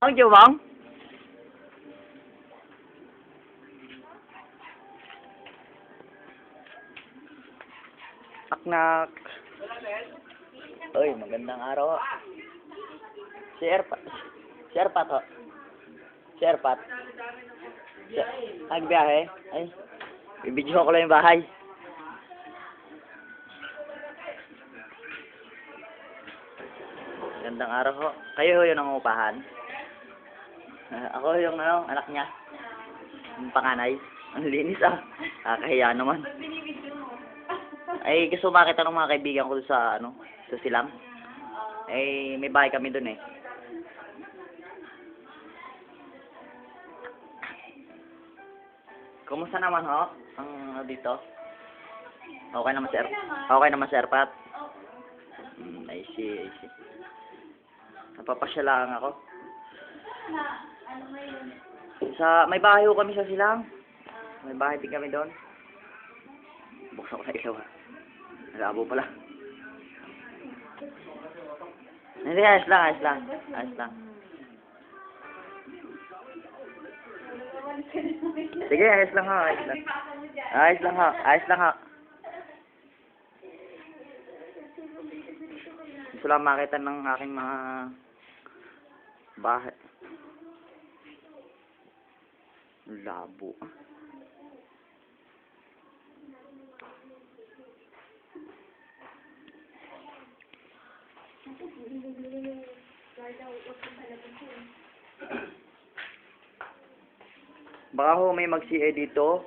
Ang jawang? Knock. Uy, magandang araw. Si Erpat. Si Erpat ho. Si Erpat. Nagbiyahe? Ay, bibidyo ko lang yung bahay. Magandang araw ho. Kayo ho yung nangungupahan? Ako yung anak niya. Yung panganay. Ang linis ah. Kakahiya naman. Ay, gusto makita ng mga kaibigan ko sa sa Silang. Eh, may bahay kami dun eh. Kumusta naman ho? Ang dito? Okay naman sir. Okay naman sir Pat. I see, I see. Napapasya lang ako. May bahay ho kami sa Silang. May bahay din kami doon. Buksan ko na ilaw ha. Nalabo pala. Hindi, ayos lang, ayos lang. Ayos lang. Sige, ayos lang ha, ayos lang. Ayos lang ha, ayos lang ha. Gusto lang makita ng aking mga bahay. Labo. Baka ho may mag-CA dito.